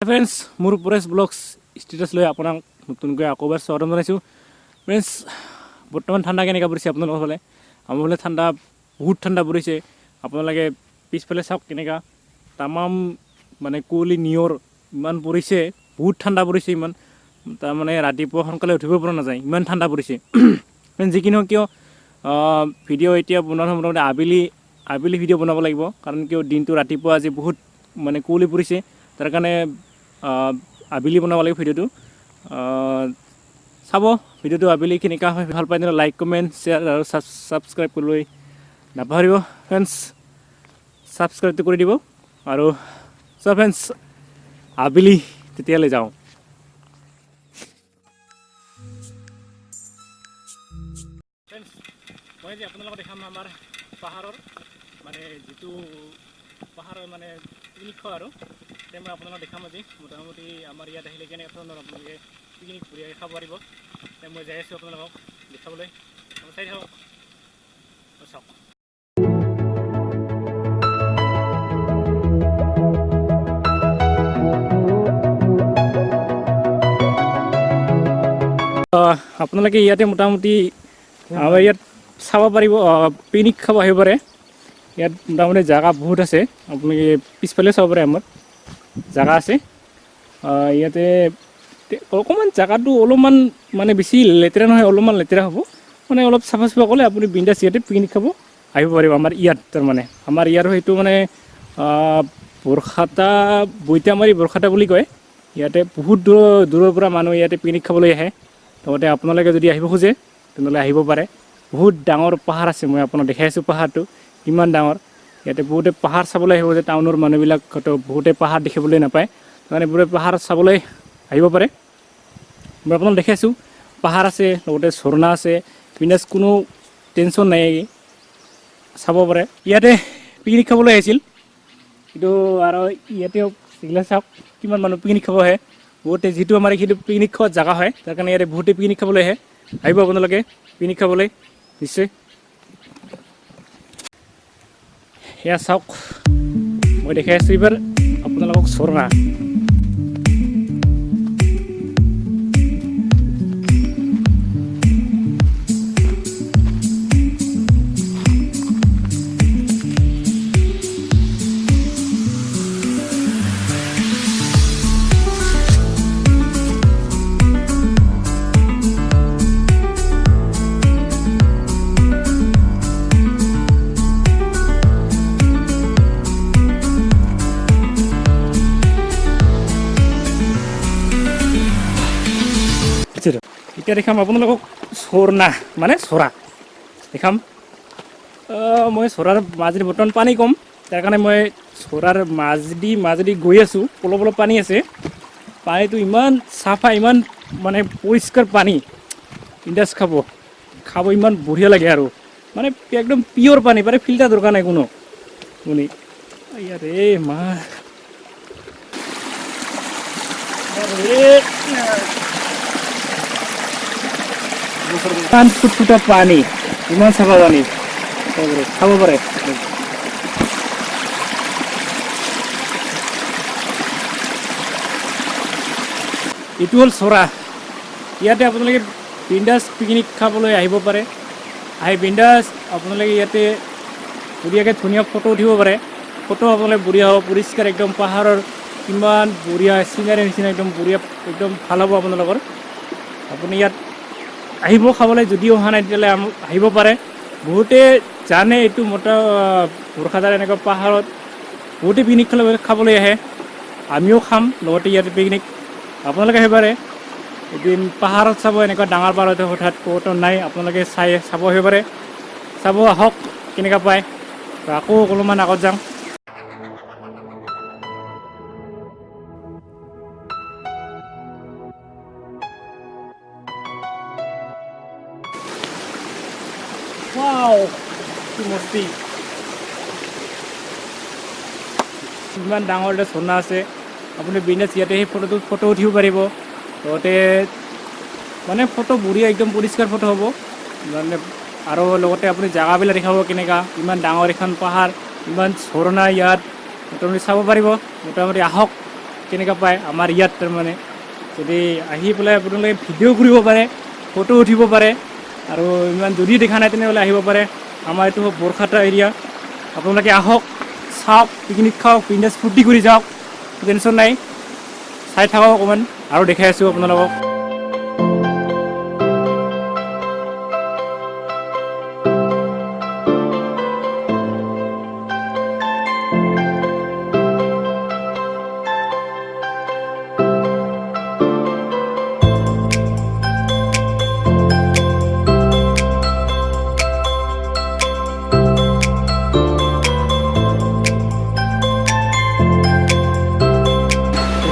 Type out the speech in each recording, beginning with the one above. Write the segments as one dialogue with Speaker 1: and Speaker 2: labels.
Speaker 1: Friends মোৰ Paresh blogs status লৈ আপোনাক নতুনকৈ আকৌ এবাৰ স্বাগতম জনাইছোঁ। ফ্ৰেণ্ডছ বৰ্তমান ঠাণ্ডা কেনেকৈ পৰিছে আপোনালোকৰ ফালে? আমাৰ ফালে ঠাণ্ডা বহুত ঠাণ্ডা পৰিছে। আপোনালোকে পিছফালে চাওক কেনেকুৱা তামাম মানে কুঁৱলী নিয়ৰ ইমান পৰিছে, বহুত ঠাণ্ডা পৰিছে ইমান। তাৰমানে ৰাতিপুৱা সোনকালে উঠিব পৰা নাযায়, ইমান ঠাণ্ডা পৰিছে। যি কি নহওক কিয় ভিডিঅ' এতিয়া বনোৱাৰ মোটামুটি আবেলি ভিডিঅ' বনাব লাগিব, কাৰণ কিয় দিনটো ৰাতিপুৱা আজি বহুত মানে কুঁৱলী পৰিছে, তাৰ কাৰণে আবেলি বনাব লাগিব ভিডিঅ'টো। চাব ভিডিঅ'টো আবেলি কেনেকুৱা হয়। ভাল পাই লাইক কমেণ্ট শ্বেয়াৰ আৰু ছাবস্ক্ৰাইব কৰিবলৈ নাপাহৰিব ফ্ৰেণ্ডছ। ছাবস্ক্ৰাইবটো কৰি দিব আৰু চ' ফ্ৰেণ্ডছ আবেলি তেতিয়ালৈ যাওঁ। ফ্ৰেণ্ডছ মই যে আপোনালোকক দেখাম আমাৰ পাহাৰৰ মানে যিটো পাহাৰৰ মানে পিকনিক খোৱা আৰু এতিয়া মই আপোনালোকক দেখাম আজি মোটামুটি আমাৰ ইয়াত আহিলে কেনেকুৱা ধৰণৰ আপোনালোকে পিকনিক বঢ়িয়াকৈ খাব পাৰিব। এতিয়া মই যাই আছোঁ আপোনালোকক দেখাবলৈ, চাই থাকক চাওক। আপোনালোকে ইয়াতে মোটামুটি আমাৰ ইয়াত চাব পাৰিব, পিকনিক খাব আহিব পাৰে। ইয়াত মোটামুটি জেগা বহুত আছে, আপোনালোকে পিছফালে চাব পাৰে। আমাৰ জেগা আছে ইয়াতে অকণমান জেগাটো অলপমান মানে বেছি লেতেৰা নহয়, অলপমান লেতেৰা হ'ব মানে অলপ চাফা চাফা কৰিলে আপুনি বিন্দাছ ইয়াতে পিকনিক খাব আহিব পাৰিব। আমাৰ ইয়াত তাৰমানে আমাৰ ইয়াৰ সেইটো মানে বৰখাতা বৈতামাৰী বৰখাতা বুলি কয়। ইয়াতে বহুত দূৰৰ পৰা মানুহ ইয়াতে পিকনিক খাবলৈ আহে। লগতে আপোনালোকে যদি আহিব খোজে তেনেহ'লে আহিব পাৰে। বহুত ডাঙৰ পাহাৰ আছে, মই আপোনাক দেখাই আছোঁ পাহাৰটো কিমান ডাঙৰ। ইয়াতে বহুতে পাহাৰ চাবলৈ আহিব যে টাউনৰ মানুহবিলাক বহুতে পাহাৰ দেখিবলৈ নাপায়, তাৰমানে বহুতে পাহাৰ চাবলৈ আহিব পাৰে। মই আপোনাক দেখাইছোঁ পাহাৰ আছে, লগতে ঝৰ্ণা আছে, বিন্দাছ কোনো টেনশ্যন নাই, চাব পাৰে। ইয়াতে পিকনিক খাবলৈ আহিছিল কিন্তু আৰু ইয়াতে এইগিলা চাওক কিমান মানুহ পিকনিক খাব আহে। বহুতে যিটো আমাৰ এইটো পিকনিক খোৱা জেগা হয়, তাৰ কাৰণে ইয়াতে বহুতে পিকনিক খাবলৈ আহে। আহিব আপোনালোকে পিকনিক খাবলৈ নিশ্চয়। সেয়া চাওক মই দেখাই আছোঁ এইবাৰ আপোনালোকক ঝৰ্ণা। এতিয়া দেখাম আপোনালোকক ঝৰ্ণা মানে চৰা দেখাম। মই চৰাৰ মাজেদি বৰ্তমান পানী কম, তাৰ কাৰণে মই চৰাৰ মাজেদি গৈ আছোঁ। অলপ অলপ পানী আছে, পানীটো ইমান চাফা, ইমান মানে পৰিষ্কাৰ পানী। বিন্দাছ খাব ইমান বঢ়িয়া লাগে আৰু মানে একদম পিয়ৰ পানী, মানে ফিল্টাৰ দৰকাৰ নাই কোনো শুনি। ইয়াৰে মা ইমান ফুটফুটা পানী, ইমান চাফা পানী, খাব পাৰে। এইটো হ'ল চৰা। ইয়াতে আপোনালোকে বিন্দাছ পিকনিক খাবলৈ আহিব পাৰে। আহি বিন্দাছ আপোনালোকে ইয়াতে বঢ়িয়াকৈ ধুনীয়া ফটো উঠিব পাৰে। ফটো আপোনালোকে বঢ়িয়া হ'ব, পৰিষ্কাৰ একদম পাহাৰৰ কিমান বঢ়িয়া চিনাৰী নিচিনা একদম বঢ়িয়া, একদম ভাল হ'ব আপোনালোকৰ। আপুনি ইয়াত আহিব খাবলৈ, যদিও অহা নাই তেতিয়াহ'লে আহিব পাৰে। বহুতে জানে এইটো বৰখাতাৰ এনেকুৱা পাহাৰত বহুতে পিকনিক খাবলৈ আহে। আমিও খাম লগতে ইয়াতে পিকনিক, আপোনালোকে আহিব পাৰে। এদিন পাহাৰত চাব, এনেকুৱা ডাঙৰ পাহাৰত হঠাৎ ক'তো নাই, আপোনালোকে চাব আহিব পাৰে। চাব আহক কেনেকুৱা পায়। আকৌ অলপমান আগত যাম। কি মস্তি, ইমান ডাঙৰ এটা ঝৰ্ণা আছে। আপুনি বিন্দাছ ইয়াতে সেই ফটো উঠিব পাৰিব। লগতে মানে ফটো বঢ়িয়া, একদম পৰিষ্কাৰ ফটো হ'ব মানে। আৰু লগতে আপুনি জেগাবিলাক দেখাব কেনেকুৱা, ইমান ডাঙৰ এখন পাহাৰ, ইমান ঝৰ্ণা ইয়াত মোটামুটি চাব পাৰিব। মোটামুটি আহক কেনেকুৱা পায় আমাৰ ইয়াত তাৰমানে যদি আহি পেলাই আপোনালোকে ভিডিঅ' কৰিব পাৰে ফটো উঠিব পাৰে আৰু ইমান যদি দেখা নাই তেনেহ'লে আহিব পাৰে আমাৰ এইটো বৰখাটা এৰিয়া আপোনালোকে আহক চাওক পিকনিক খাওক বিন্দাছ ফূৰ্তি কৰি যাওক টেনশ্যন নাই চাই থাকক অকণমান আৰু দেখাই আছোঁ আপোনালোকক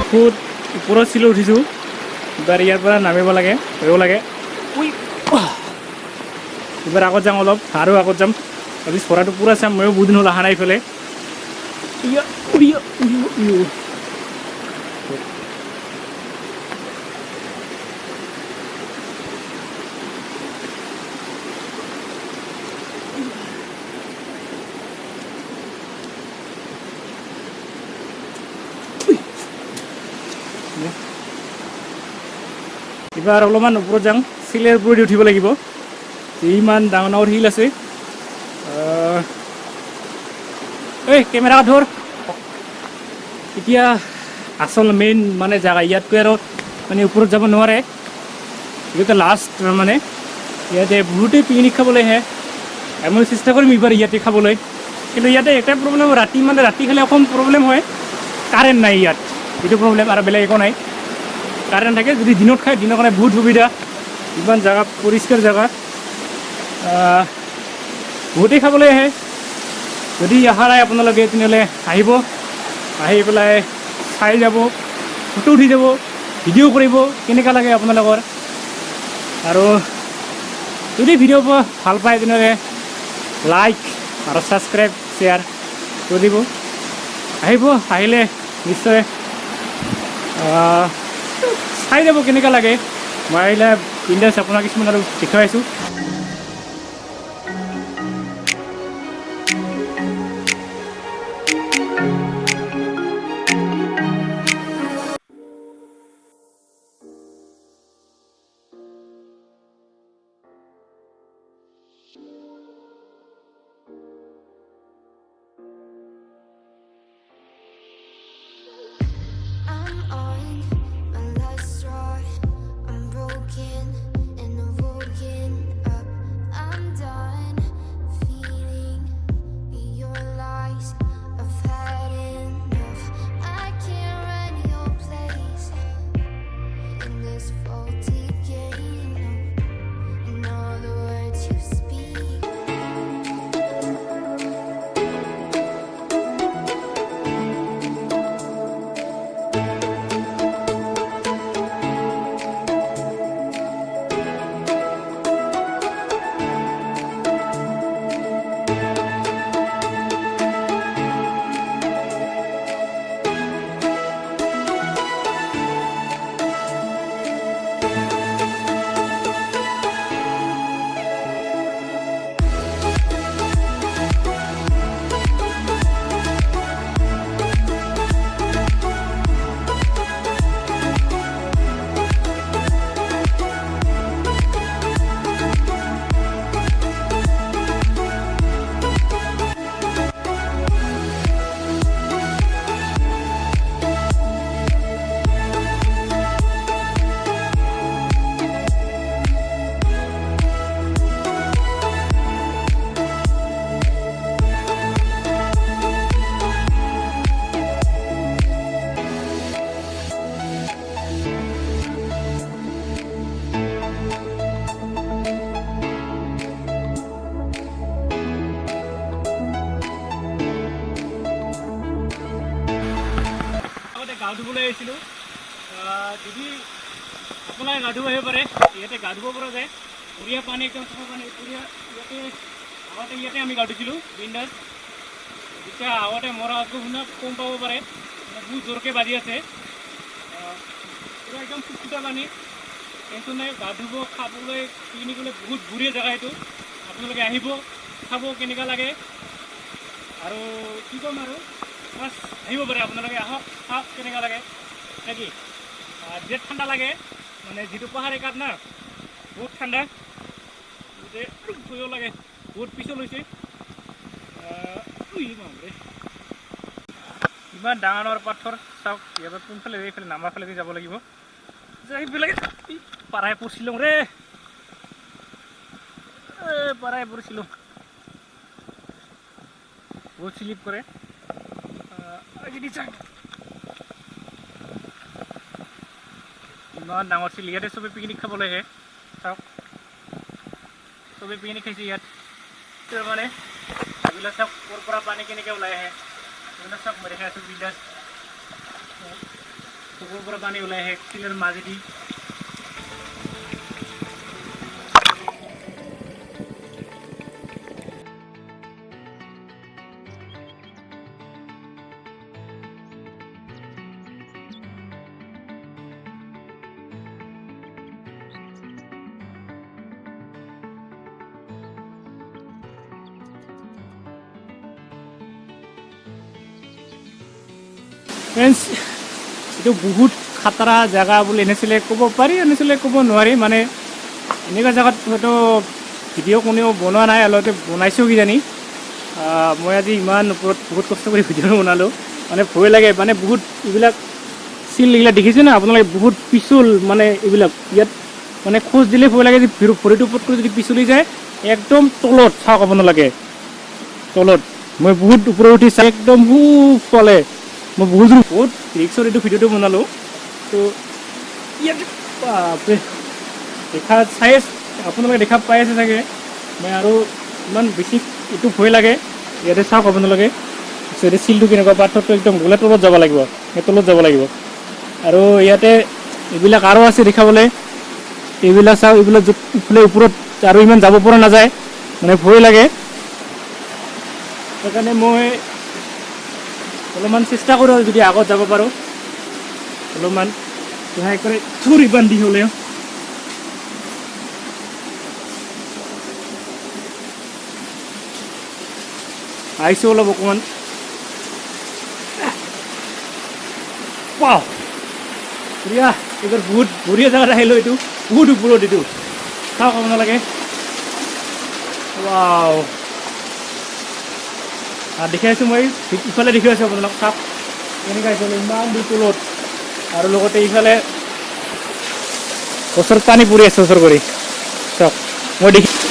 Speaker 1: বহুত ওপৰত চিলো উঠিছোঁ এবাৰ ইয়াৰ পৰা নামিব লাগে ভয়ো লাগে এবাৰ আগত যাম অলপ আৰু আগত যাম আজি চৰাটো পূৰা চাম ময়ো বহুত দিন হ'ল অহা নাই ইফালে এবাৰ অলপমান ওপৰত যাওঁ চিলেৰ ওপৰেদি উঠিব লাগিব ইমান ডাঙৰ ডাঙৰ শিল আছে এই কেমেৰা ধৰ এতিয়া আচল মেইন মানে জেগা ইয়াতকৈ আৰু মানে ওপৰত যাব নোৱাৰে এইটো লাষ্ট মানে ইয়াতে বহুতেই পিকনিক খাবলৈ আহে মই চেষ্টা কৰিম এইবাৰ ইয়াতে খাবলৈ কিন্তু ইয়াতে এটাই প্ৰব্লেম ৰাতি মানে ৰাতি খালে অকণ প্ৰব্লেম হয় কাৰেণ্ট নাই ইয়াত এইটো প্ৰব্লেম আৰু বেলেগ একো নাই কাৰেণ্ট থাকে যদি দিনত খায় দিনৰ কাৰণে বহুত সুবিধা ইমান জেগা পৰিষ্কাৰ জেগা বহুতেই খাবলৈ আহে যদি অহা নাই আপোনালোকে তেনেহ'লে আহিব আহি পেলাই চাই যাব ফটো উঠি যাব ভিডিঅ' কৰিব কেনেকুৱা লাগে আপোনালোকৰ আৰু যদি ভিডিঅ' ভাল পায় তেনেহ'লে লাইক আৰু ছাবস্ক্ৰাইব শ্বেয়াৰ কৰি দিব আহিব আহিলে নিশ্চয় চাই যাব কেনেকুৱা লাগে মই আহিলে বিন্দাছ আপোনাক কিছুমান আৰু দেখুৱাইছোঁ গা ধুবলৈ আহিছিলোঁ যদি আপোনালোকে গা ধুব আহিব পাৰে ইয়াতে গা ধুব পৰা যায় বঢ়িয়া পানী একদম চাফা পানী বঢ়িয়া ইয়াতে আমি গা ধুইছিলোঁ বিন্দাছ যেতিয়া আগতে মৰা শুনা কম পাব পাৰে বহুত জোৰকৈ বাজি আছে পুৰা একদম ফুটফুটা পানী টেনশ্যন নাই গা ধুব খাবলৈ পিকনিকলৈ বহুত বঢ়িয়া জেগা এইটো আপোনালোকে আহিব খাব কেনেকুৱা লাগে আৰু কি ক'ম আৰু বাছ আহিব পাৰে আপোনালোকে আহক চাওক কেনেকুৱা লাগে নাকি বিৰাট ঠাণ্ডা লাগে মানে যিটো পাহাৰ একাত না বহুত ঠাণ্ডা ভয়ো লাগে বহুত পিছল হৈছে ইমান ডাঙৰ ডাঙৰ পাথৰ চাওক ইয়াৰ কোনফালে এইফালে নামাৰ ফালেদি যাব লাগিব এইবিলাক পাৰাই পৰিছিলোঁ ৰে পাৰাই পৰিছিলোঁ বহুত স্লিপ কৰে ইমান ডাঙৰ ছিল ইয়াতে চবে পিকনিক খাবলৈ আহে চাওক চবে পিকনিক খাইছে ইয়াত মানে এইবিলাক চাওক ক'ৰ পৰা পানী কেনেকৈ ওলাই আহে এইবিলাক চাওক মই দেখাই আছোঁ বিন্দাছ চকুৰ পৰা পানী ওলাই আহে শিলৰ মাজেদি ফ্ৰেণ্ডছ এইটো বহুত খাতৰা জেগা বুলি এনেছিলে ক'ব পাৰি এনেছিলে ক'ব নোৱাৰি মানে এনেকুৱা জেগাত হয়তো ভিডিঅ' কোনেও বনোৱা নাই অলপতে বনাইছোঁ কিজানি মই আজি ইমান ওপৰত বহুত কষ্ট কৰি ভিডিঅ' বনালোঁ মানে ভয় লাগে মানে বহুত এইবিলাক চিল এইবিলাক দেখিছে না আপোনালোকে বহুত পিছল মানে এইবিলাক ইয়াত মানে খোজ দিলে ভয় লাগে যে ভৰিটোৰ ওপৰত কৰি যদি পিছলি যায় একদম তলত চাওক আপোনালোকে তলত মই বহুত ওপৰত উঠি চাই একদম ফলে মই বহুত ৰিক্সৰ এইটো ভিডিঅ'টো বনালোঁ তো ইয়াত দেখা চাই আপোনালোকে দেখা পাই আছে চাগে মই আৰু ইমান বেছি এইটো ভয় লাগে ইয়াতে চাওক আপোনালোকে ইয়াতে চিলটো কেনেকুৱা পাথৰটো একদম গ'লে তলত যাব লাগিব সেই তলত যাব লাগিব আৰু ইয়াতে এইবিলাক আৰু আছে দেখাবলৈ এইবিলাক চাওক এইবিলাক য'ত ইফালে ওপৰত আৰু ইমান যাব পৰা নাযায় মানে ভয় লাগে সেইকাৰণে মই অলপমান চেষ্টা কৰোঁ যদি আগত যাব পাৰোঁ অলপমান সহায় কৰে থুৰি বান্ধি হ'লেও আহিছোঁ অলপ অকণমান বঢ়িয়া এইবাৰ বহুত বঢ়িয়া জেগাত আহিলোঁ এইটো বহুত ওপৰত এইটো চাওক আপোনালোকে ৱাও দেখি আছোঁ মই ইফালে দেখি আছোঁ আপোনালোক চাওক কেনেকৈ আহিছোঁ ইমান দূৰ তলত আৰু লগতে ইফালে ওচৰত পানী পৰি আছে ওচৰ কৰি চাওক মই দেখি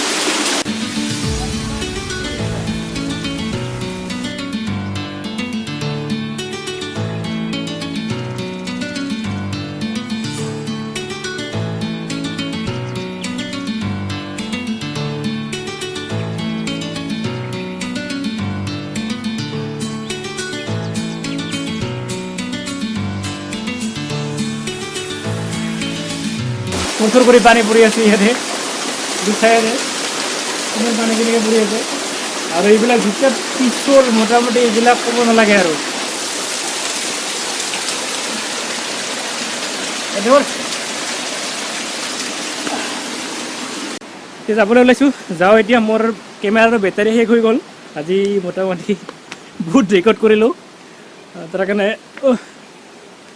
Speaker 1: ওচৰ কৰি পানী পৰি আছে ইয়াতে দুচাইডে পানী কেনেকৈ পৰি আছে আৰু এইবিলাক ভিতৰত পিছল মোটামুটি এইবিলাক ক'ব নালাগে আৰু এতিয়া যাবলৈ ওলাইছোঁ যাওঁ এতিয়া মোৰ কেমেৰাৰ বেটাৰী শেষ হৈ গ'ল আজি মোটামুটি বহুত ৰেকৰ্ড কৰিলোঁ তাৰ কাৰণে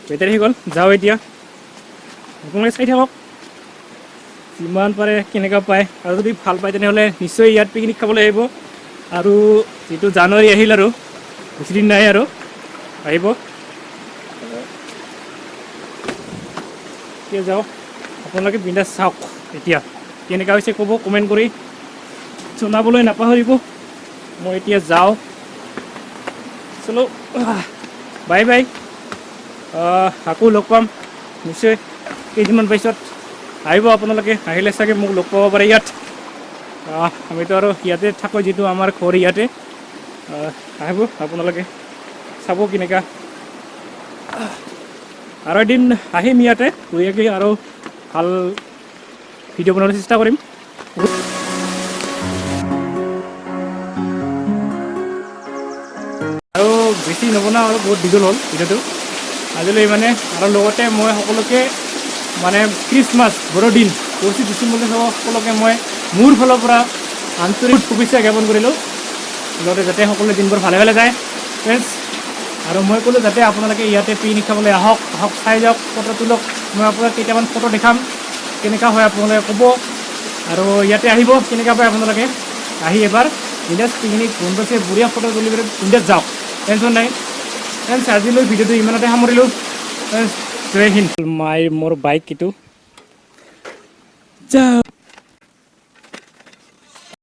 Speaker 1: বেটাৰী শেষ গ'ল যাওঁ এতিয়া আপোনালোকে চাই থাকক যিমান পাৰে কেনেকুৱা পায় আৰু যদি ভাল পায় তেনেহ'লে নিশ্চয় ইয়াত পিকনিক খাবলৈ আহিব আৰু যিটো জানুৱাৰী আহিল আৰু বেছিদিন নাই আৰু আহিব এতিয়া যাওঁ আপোনালোকে বিন্দাছ চাওক এতিয়া কেনেকুৱা হৈছে ক'ব কমেণ্ট কৰি জনাবলৈ নাপাহৰিব মই এতিয়া যাওঁ চলো বাই বাই আকৌ লগ পাম নিশ্চয় কেইদিনমান পিছত আহিব আপোনালোকে আহিলে চাগে মোক লগ পাব পাৰে ইয়াত আমিতো আৰু ইয়াতে থাকোঁ যিটো আমাৰ ঘৰ ইয়াতে আহিব আপোনালোকে চাব কেনেকুৱা আৰু এদিন আহিম ইয়াতে ধুনীয়াকৈ আৰু ভাল ভিডিঅ' বনাবলৈ চেষ্টা কৰিম আৰু বেছি নবনাওঁ আৰু বহুত দীঘল হ'ল ভিডিঅ'টো আজিলৈ মানে আৰু লগতে মই সকলোকে মানে খ্ৰীষ্টমাছ বৰদিন 25 ডিচেম্বৰলৈ সকলোকে মই মোৰ ফালৰ পৰা আন্তৰিক শুভেচ্ছা জ্ঞাপন কৰিলোঁ লগতে যাতে সকলো দিনবোৰ ভালে ভালে যায় ফ্ৰেণ্ডছ আৰু মই ক'লোঁ যাতে আপোনালোকে ইয়াতে পিকনিক খাবলৈ আহক চাই যাওক, ফটো তোলক। মই আপোনাক কেইটামান ফটো দেখাম, কেনেকুৱা হয় আপোনালোকে ক'ব। আৰু ইয়াতে আহিব, কেনেকুৱা পায় আপোনালোকে আহি এবাৰ বিন্দাছ পিকনিক বনভোজে বঢ়িয়া ফটো তুলিবলৈ বিন্দাছ যাওক, টেনশ্যন নাই। ফ্ৰেণ্ডছ আজিলৈ ভিডিঅ'টো ইমানতে সামৰিলোঁ। ফ্ৰেণ্ডছ জয় হিন্দ। মোৰ বাইক এইটো যাওক।